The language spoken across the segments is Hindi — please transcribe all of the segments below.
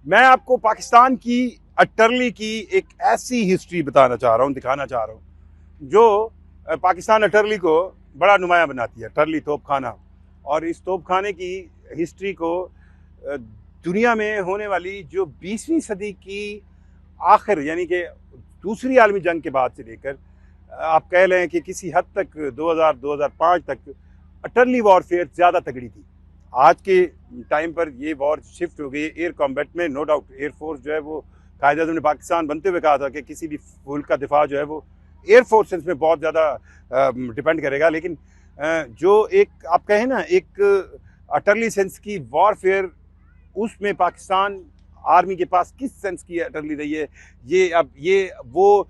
मैं आपको पाकिस्तान की अटरली की एक ऐसी हिस्ट्री बताना चाह रहा हूँ, दिखाना चाह रहा हूँ जो पाकिस्तान अटरली को बड़ा नुमाया बनाती है। अटरली तोपखाना, और इस तोपखाने की हिस्ट्री को दुनिया में होने वाली जो 20वीं सदी की आखिर यानी कि दूसरी आलमी जंग के बाद से लेकर आप कह लें कि किसी हद तक 2000-2005 तक अटरली वॉरफेयर ज़्यादा तगड़ी थी। आज के टाइम पर ये वॉर शिफ्ट हो गई एयर कॉम्बैट में। नो डाउट एयरफोर्स जो है वो कायद-ए-आज़म ने पाकिस्तान बनते हुए कहा था कि किसी भी मुल्क का दिफा जो है वो एयर फोर्सेस में बहुत ज़्यादा डिपेंड करेगा। लेकिन जो एक आप कहें ना एक अटरली सेंस की वॉरफेयर, उसमें पाकिस्तान आर्मी के पास किस सेंस की अटरली रही है, ये अब ये वो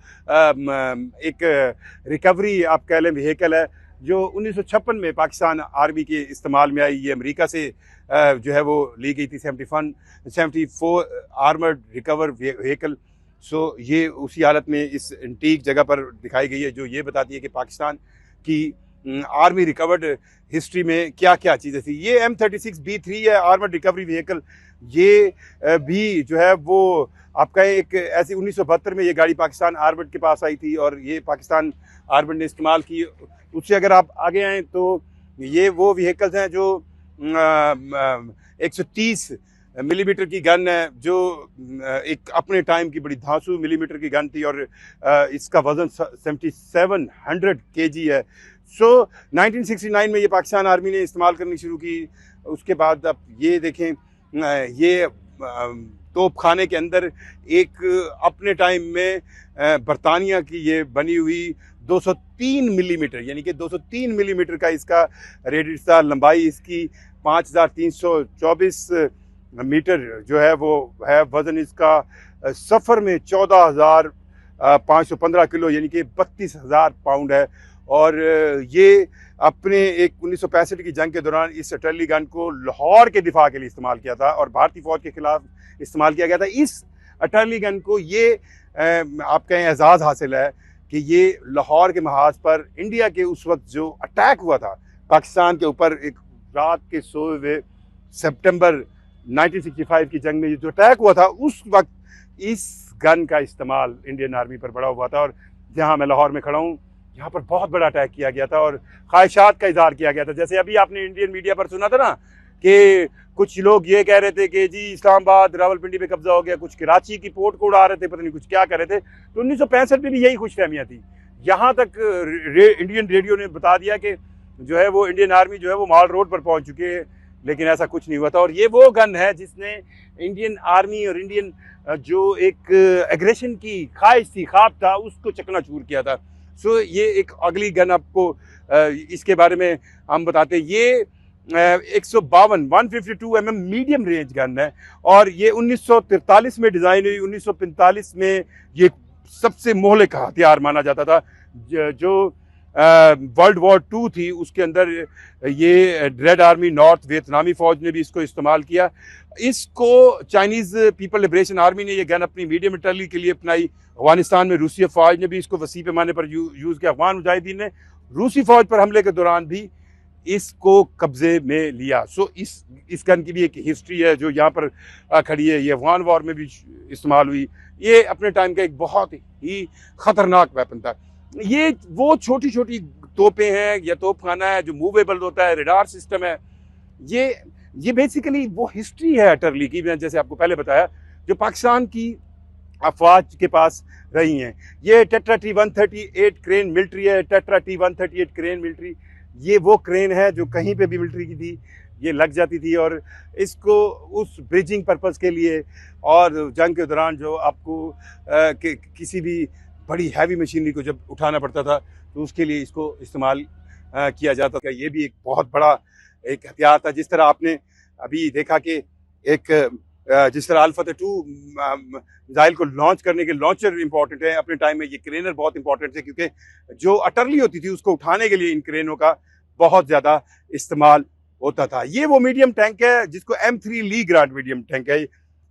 एक रिकवरी आप कह लें व्हीकल है जो 1956 में पाकिस्तान आर्मी के इस्तेमाल में आई। ये अमेरिका से जो है वो ली गई थी 74 आर्मर्ड रिकवर व्हीकल। सो ये उसी हालत में इस एंटीक जगह पर दिखाई गई है जो ये बताती है कि पाकिस्तान की आर्मी रिकवर्ड हिस्ट्री में क्या क्या चीज़ें थी। ये M36B3 है आर्मर्ड रिकवरी व्हीकल। ये भी जो है वो आपका एक ऐसी 1972 में ये गाड़ी पाकिस्तान आर्मर्ड के पास आई थी और ये पाकिस्तान आर्मर्ड ने इस्तेमाल की। उससे अगर आप आगे आएँ तो ये वो व्हीकल्स हैं जो 130 मिलीमीटर की गन है जो एक अपने टाइम की बड़ी धांसू मिलीमीटर की गन थी और इसका वजन 7700 केजी है। सो 1969 में ये पाकिस्तान आर्मी ने इस्तेमाल करनी शुरू की। उसके बाद आप ये देखें, ये तोप खाने के अंदर एक अपने टाइम में बरतानिया की ये बनी हुई 203 मिलीमीटर यानी कि 203 मिलीमीटर का इसका रेडियस था। लंबाई इसकी 5324 मीटर जो है वो है। वजन इसका सफ़र में 14,515 किलो यानी कि 32,000 पाउंड है। और ये अपने एक 1965 की जंग के दौरान इस अटरली गन को लाहौर के दिफा के लिए इस्तेमाल किया था और भारतीय फौज के खिलाफ इस्तेमाल किया गया था। इस अटरली गन को ये आप कहें एजाज़ हासिल है कि ये लाहौर के महाज पर इंडिया के उस वक्त जो अटैक हुआ था पाकिस्तान के ऊपर, एक रात के सोए हुए सितंबर 1965 की जंग में जो अटैक हुआ था, उस वक्त इस गन का इस्तेमाल इंडियन आर्मी पर बड़ा हुआ था। और जहां मैं लाहौर में खड़ा हूँ, यहाँ पर बहुत बड़ा अटैक किया गया था और ख्वाहिशात का इजहार किया गया था। जैसे अभी आपने इंडियन मीडिया पर सुना था ना कि कुछ लोग ये कह रहे थे कि जी इस्लामाबाद रावलपिंडी पे कब्जा हो गया, कुछ कराची की पोर्ट को उड़ा रहे थे, पता नहीं कुछ क्या कर रहे थे। तो 1965 में भी यही खुशफहमियाँ थी। यहाँ तक इंडियन रेडियो ने बता दिया कि जो है वो इंडियन आर्मी जो है वो माल रोड पर पहुँच चुकी है, लेकिन ऐसा कुछ नहीं हुआ था। और ये वो गन है जिसने इंडियन आर्मी और इंडियन जो एक एग्रेशन की ख्वाहिश थी, ख्वाब था, उसको चकनाचूर किया था। सो ये एक अगली गन आपको इसके बारे में हम बताते हैं। ये 152 mm मीडियम रेंज गन है और ये 1943 में डिज़ाइन हुई। 1945 में ये सबसे मोहलिक हथियार माना जाता था। जो वर्ल्ड वॉर 2 थी उसके अंदर ये रेड आर्मी नॉर्थ वियतनामी फौज ने भी इसको इस्तेमाल किया। इसको चाइनीज़ पीपल लिबरेशन आर्मी ने ये गन अपनी मीडियम अटरली के लिए अपनाई। अफगानिस्तान में रूसी फौज ने भी इसको वसी पैमाने पर यूज़ किया। अफगान मुजाहिदीन ने रूसी फौज पर हमले के दौरान भी इसको कब्जे में लिया। सो इस गन की भी एक हिस्ट्री है जो यहाँ पर खड़ी है। ये अफगान वॉर में भी इस्तेमाल हुई। ये अपने टाइम का एक बहुत ही ख़तरनाक वेपन था। ये वो छोटी छोटी तोपें हैं या तोपखाना है जो मूवेबल होता है, रेडार सिस्टम है। ये बेसिकली वो हिस्ट्री है अटरली की, मैं जैसे आपको पहले बताया, जो पाकिस्तान की अफवाज के पास रही हैं। ये टेट्रा T138 क्रेन मिलिट्री है। टेट्रा T138 क्रेन मिलिट्री, ये वो क्रेन है जो कहीं पे भी मिलिट्री की थी ये लग जाती थी और इसको उस ब्रिजिंग पर्पस के लिए और जंग के दौरान जो आपको किसी भी बड़ी हैवी मशीनरी को जब उठाना पड़ता था तो उसके लिए इसको इस्तेमाल किया जाता था। ये भी एक बहुत बड़ा एक हथियार था। जिस तरह आपने अभी देखा कि एक जिस तरह अल्फा 2 मिसाइल को लॉन्च करने के लॉन्चर इंपॉर्टेंट है, अपने टाइम में ये क्रेनर बहुत इंपॉर्टेंट थे क्योंकि जो अटरली होती थी उसको उठाने के लिए इन क्रेनों का बहुत ज़्यादा इस्तेमाल होता था। ये वो मीडियम टैंक है जिसको M3 ली ग्रांट मीडियम टैंक है।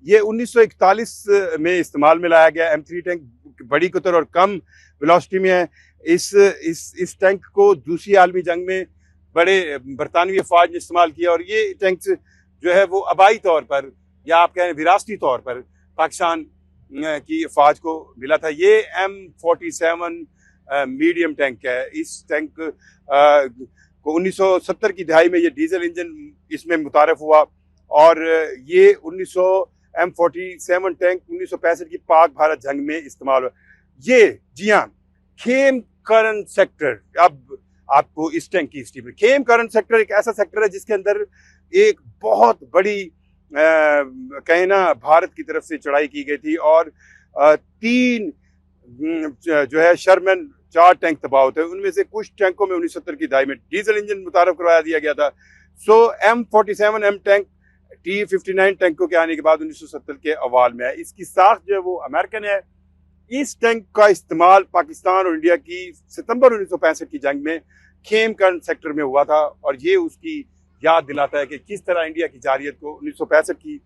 ये 1941 में इस्तेमाल में लाया गया। M3 टैंक बड़ी कुतर और कम वेलोसिटी में है। इस टैंक को दूसरी आलमी जंग में बड़े बरतानवी अफवाज ने इस्तेमाल किया और ये टैंक्स जो है वो आबाई तौर पर या आप कहें विरासती तौर पर पाकिस्तान की अफवाज को मिला था। ये M47 मीडियम टैंक है। इस टैंक को 1970 की दहाई में ये डीजल इंजन इसमें मुतारफ हुआ और ये M47 टैंक 1965 की पाक भारत जंग में इस्तेमाल हुआ। ये जी हाँ, खेम करन सेक्टर। अब आपको इस टैंक की हिस्ट्री में, खेम करन सेक्टर एक ऐसा सेक्टर है जिसके अंदर एक बहुत बड़ी कहें ना भारत की तरफ से चढ़ाई की गई थी और 3 जो है शर्मन 4 टैंक तबाह होते हैं। उनमें से कुछ टैंकों में 1970 की दहाई में डीजल इंजन मुतारफ करवाया दिया गया था। सो M47M टैंक T-59 टैंकों के आने के बाद 1970 के अवाल में है। इसकी साख जो है वो अमेरिकन है। इस टैंक का इस्तेमाल पाकिस्तान और इंडिया की सितंबर 1965 की जंग में खेमकरन सेक्टर में हुआ था और ये उसकी याद दिलाता है कि किस तरह इंडिया की जारियत को 1965 की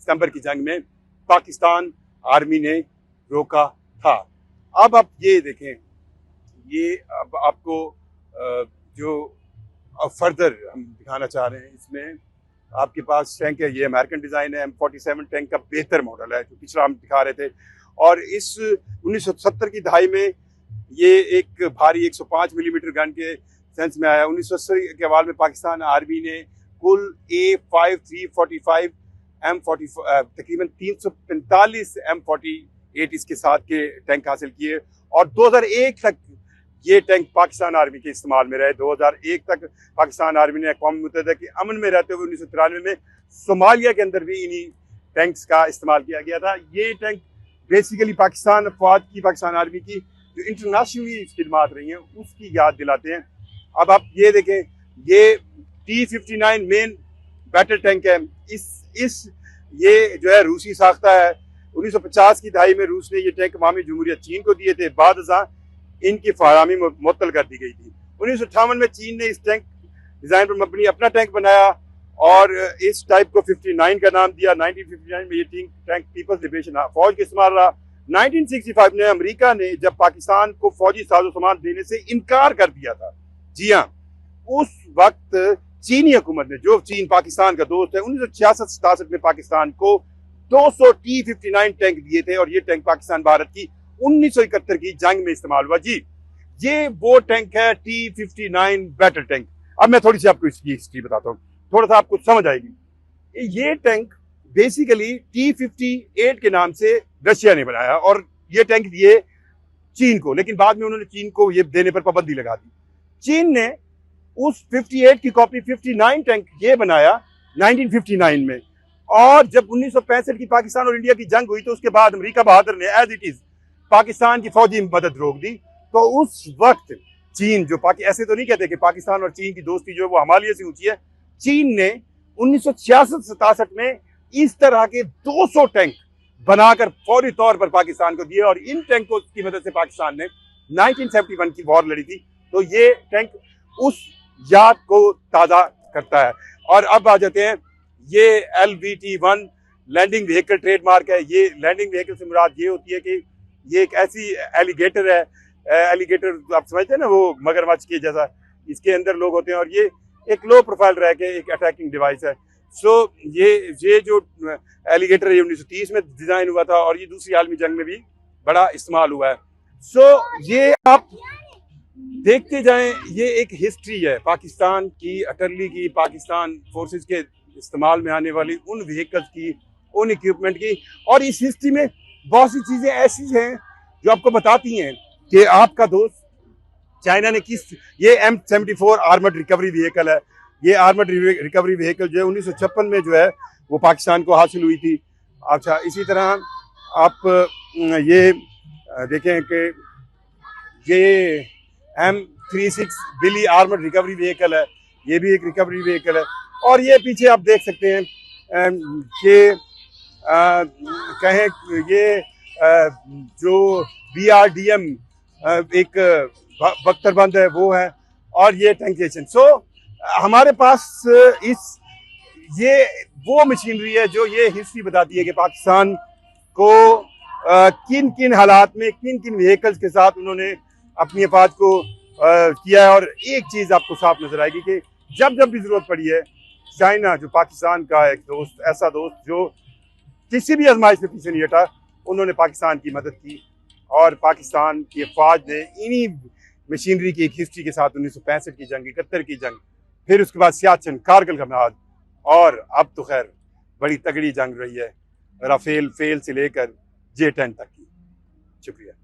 सितंबर की जंग में पाकिस्तान आर्मी ने रोका था। अब आप ये देखें, ये अब आपको जो फर्दर हम दिखाना चाह रहे हैं, इसमें आपके पास टैंक है, ये अमेरिकन डिज़ाइन है। M47 टैंक का बेहतर मॉडल है जो पिछला हम दिखा रहे थे और इस 1970 की दहाई में ये एक भारी 105 मिलीमीटर गन के सेंस में आया। 1980 के अवाल में पाकिस्तान आर्मी ने कुल A5345 तकरीबन 345 M48 इसके साथ के टैंक हासिल किए और 2001 तक ये टैंक पाकिस्तान आर्मी के इस्तेमाल में रहे। 2001 तक पाकिस्तान आर्मी ने अक़वाम मुत्तहिदा के अमन में रहते हुए 1993 में सोमालिया के अंदर भी इन्हीं टैंक्स का इस्तेमाल किया गया था। ये टैंक बेसिकली पाकिस्तान अफवाज की, पाकिस्तान आर्मी की जो इंटरनेशनली खिदमात रही हैं उसकी याद दिलाते हैं। अब आप ये देखें, ये T-59 मेन बैटल टैंक है। ये जो है रूसी साख्ता है। 1950 की दहाई में रूस ने ये टैंक अवामी जमहूरियत चीन को दिए थे, बाद इनकी फराहमी मुअत्तल कर दी गई थी। 1958 में चीन ने इस टैंक डिज़ाइन पर मबनी अपना टैंक बनाया और इस टाइप को 59 का नाम दिया। 1959 में ये टैंक पीपल्स लिबरेशन फौज के इस्तेमाल रहा। 1965 में अमेरिका ने जब पाकिस्तान को फौजी साजो सामान देने से इनकार कर दिया था, जी हाँ, उस वक्त चीनी हुकूमत ने, जो चीन पाकिस्तान का दोस्त है, 1966-67 में पाकिस्तान को 200 T-59 टैंक दिए थे और ये टैंक पाकिस्तान भारत की 1971 की जंग में इस्तेमाल हुआ। जी, ये वो टैंक है T-59 बैटल टैंक। अब मैं थोड़ी सी आपको इसकी हिस्ट्री बताता हूँ, थोड़ा सा आपको समझ आएगी। ये टैंक बेसिकली T-58 के नाम से रशिया ने बनाया और ये टैंक दिए चीन को, लेकिन बाद में उन्होंने चीन को ये देने पर पाबंदी लगा दी। चीन ने उस 58 की कॉपी 59 टैंक ये बनाया 1959 में और जब 1965 की पाकिस्तान और इंडिया की जंग हुई तो उसके बाद अमेरिका बहादुर ने एज इट इज पाकिस्तान की फौजी मदद रोक दी। तो उस वक्त चीन जो ऐसे तो नहीं कहते कि पाकिस्तान और चीन की दोस्ती जो है वो हिमालय से ऊंची है, चीन ने 1966-67 में इस तरह के 200 टैंक बनाकर फौरी तौर पर पाकिस्तान को दिए और इन टैंकों की मदद से पाकिस्तान ने 1971 की वॉर लड़ी थी। तो ये टैंक उस याद को ताज़ा करता है। और अब आ जाते हैं, ये LVT-1 लैंडिंग व्हीकल ट्रेडमार्क है। ये लैंडिंग व्हीकल से मुराद ये होती है कि ये एक ऐसी एलिगेटर है, एलिगेटर आप समझते हैं ना, वो मगरमच्छ के जैसा, इसके अंदर लोग होते हैं और ये एक लो प्रोफाइल रह के एक अटैकिंग डिवाइस है। सो ये जो एलिगेटर है 1930 में डिज़ाइन हुआ था और ये दूसरी आलमी जंग में भी बड़ा इस्तेमाल हुआ है। सो ये आप देखते जाएं, ये एक हिस्ट्री है पाकिस्तान की, अटरली की, पाकिस्तान फोर्सेस के इस्तेमाल में आने वाली उन व्हीकल्स की, उन इक्विपमेंट की। और इस हिस्ट्री में बहुत सी चीज़ें ऐसी हैं जो आपको बताती हैं कि आपका दोस्त चाइना ने किस, ये M74 आर्मर्ड रिकवरी व्हीकल है। ये आर्मर्ड रिकवरी व्हीकल जो है 1956 में जो है वो पाकिस्तान को हासिल हुई थी। अच्छा, इसी तरह आप ये देखें कि ये M36 बिली आर्मर्ड रिकवरी व्हीकल है, ये भी एक रिकवरी व्हीकल है। और ये पीछे आप देख सकते हैं कि कहें ये जो BRDM एक बख्तरबंद है वो है और ये टैंकेशन। सो हमारे पास ये वो मशीनरी है जो ये हिस्ट्री बताती है कि पाकिस्तान को किन किन हालात में, किन किन व्हीकल्स के साथ उन्होंने अपनी अफवाज को किया है। और एक चीज़ आपको साफ नजर आएगी कि जब जब भी ज़रूरत पड़ी है, चाइना जो पाकिस्तान का एक दोस्त, ऐसा दोस्त जो किसी भी आजमाइश में पीछे नहीं हटा। उन्होंने पाकिस्तान की मदद की और पाकिस्तान की फ़ौज ने इन्हीं मशीनरी की एक हिस्ट्री के साथ 1965 की जंग, 71 की जंग, फिर उसके बाद सियाचिन, कारगिल का मैदान, और अब तो खैर बड़ी तगड़ी जंग रही है राफेल फेल से लेकर J-10 तक की। शुक्रिया।